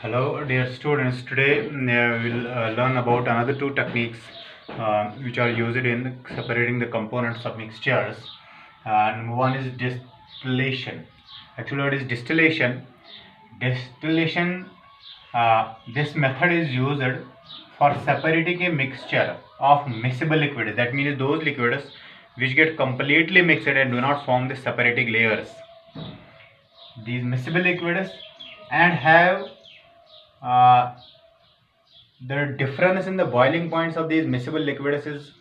Hello dear students, today we'll learn about another two techniques which are used in separating the components of mixtures, and one is distillation. Actually what is distillation? Distillation, this method is used for separating a mixture of miscible liquids. That means those liquids which get completely mixed and do not form the separating layers. These miscible liquids and have the difference in the boiling points of these miscible liquids is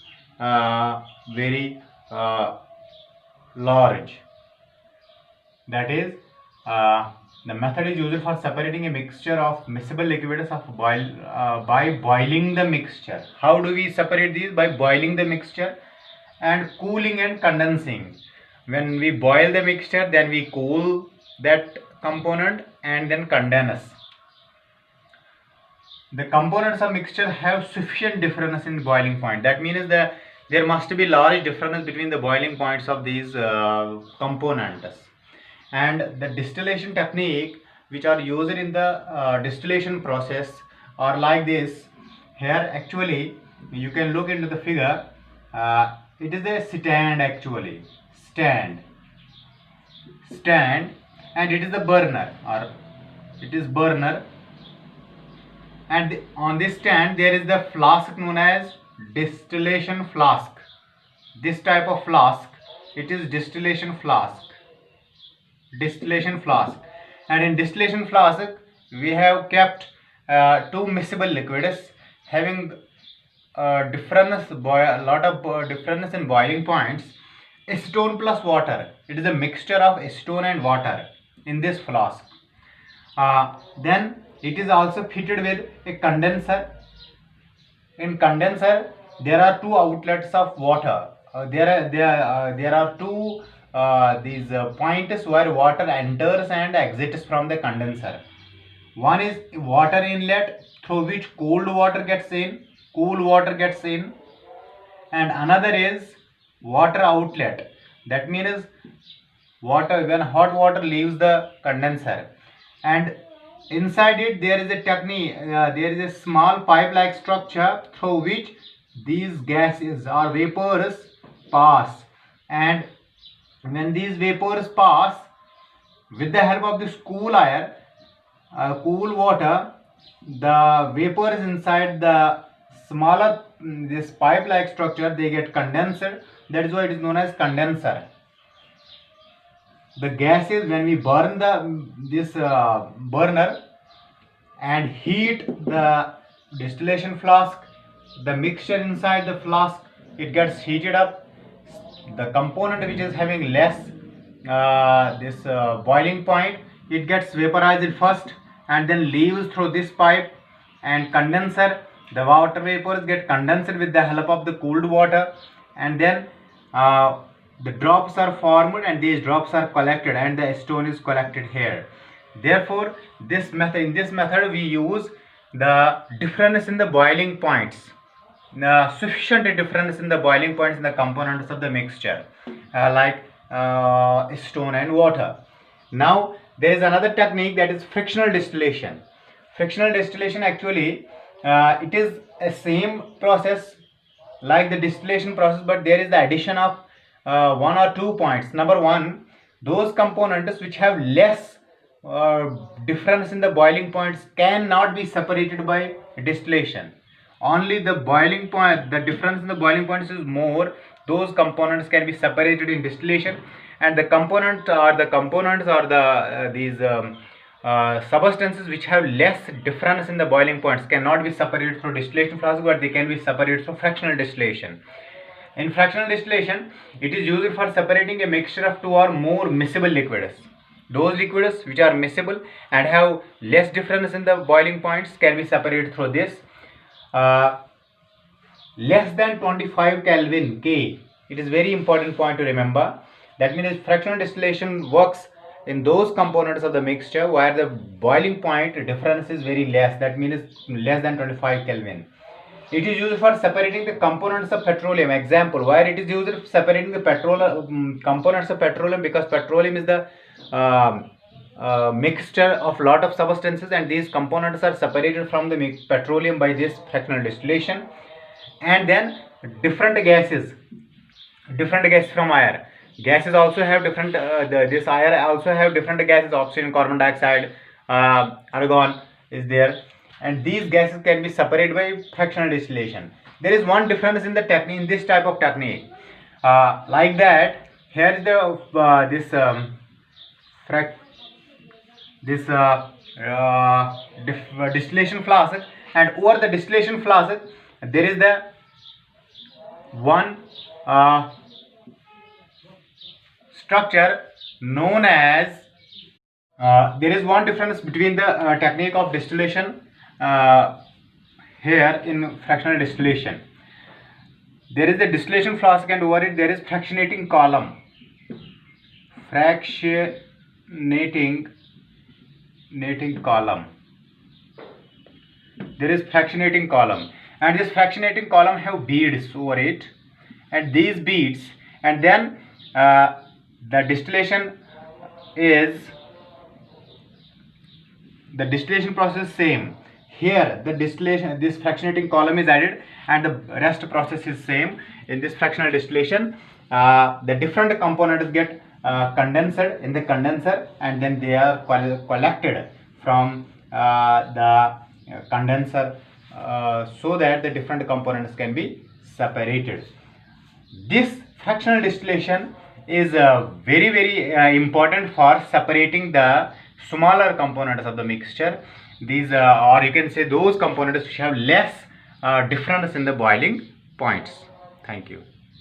very large. That is, the method is used for separating a mixture of miscible liquids by boiling the mixture. How do we separate these? By boiling the mixture and cooling and condensing. When we boil the mixture, then we cool that component and then condense. The components of mixture have sufficient difference in boiling point. That means that there must be large difference between the boiling points of these components. And the distillation technique which are used in the distillation process are like this. Here actually you can look into the figure. It is a stand actually. Stand, and it is a burner, or it is burner. And on this stand there is the flask known as distillation flask. This type of flask, it is distillation flask. And in distillation flask we have kept two miscible liquids having difference in boiling points. Stone plus water, it is a mixture of stone and water in this flask. Then it is also fitted with a condenser. In condenser there are two outlets of water. There are two these points where water enters and exits from the condenser. One is water inlet through which cool water gets in, and another is water outlet. That means water, when hot water leaves the condenser, and inside it there is a technique, there is a small pipe like structure through which these gases or vapors pass. And when these vapors pass, with the help of this cool air, cool water, the vapors inside the smaller this pipe like structure, they get condensed. That is why it is known as condenser. The gases, when we burn this burner and heat the distillation flask, the mixture inside the flask, it gets heated up. The component which is having less boiling point, it gets vaporized first and then leaves through this pipe and condenser. The water vapors get condensed with the help of the cooled water, and then the drops are formed and these drops are collected and the stone is collected here. Therefore, in this method we use the difference in the boiling points, sufficient difference in the boiling points in the components of the mixture, like stone and water. Now there is another technique, that is frictional distillation. Frictional distillation actually it is a same process like the distillation process, but there is the addition of one or two points. Number one, those components which have less difference in the boiling points cannot be separated by distillation. Only the boiling point, the difference in the boiling points is more, those components can be separated in distillation. And the components or these substances which have less difference in the boiling points cannot be separated through distillation process, but they can be separated through fractional distillation. In fractional distillation, it is used for separating a mixture of two or more miscible liquids. Those liquids which are miscible and have less difference in the boiling points can be separated through this. Less than 25 Kelvin K, it is very important point to remember. That means fractional distillation works in those components of the mixture where the boiling point difference is very less, that means less than 25 Kelvin. It is used for separating the components of petroleum. Example, where it is used for separating the components of petroleum, because petroleum is the mixture of lot of substances, and these components are separated from the petroleum by this fractional distillation. And then different gases from air. Gases also have different this air also have different gases: oxygen, carbon dioxide, argon is there, and these gases can be separated by fractional distillation. There is one difference in the technique, in this type of technique, like that. Here is the distillation flask, and over the distillation flask there is the one structure known as there is one difference between the technique of distillation here in fractional distillation. There is the distillation flask, and over it there is fractionating column. There is fractionating column, and this fractionating column have beads over it, and these beads, and then the distillation process is same. Here this fractionating column is added, and the rest process is same. In this fractional distillation, the different components get condensed in the condenser, and then they are collected from the condenser, so that the different components can be separated. This fractional distillation is very important for separating the smaller components of the mixture. These or you can say those components which have less difference in the boiling points. Thank you.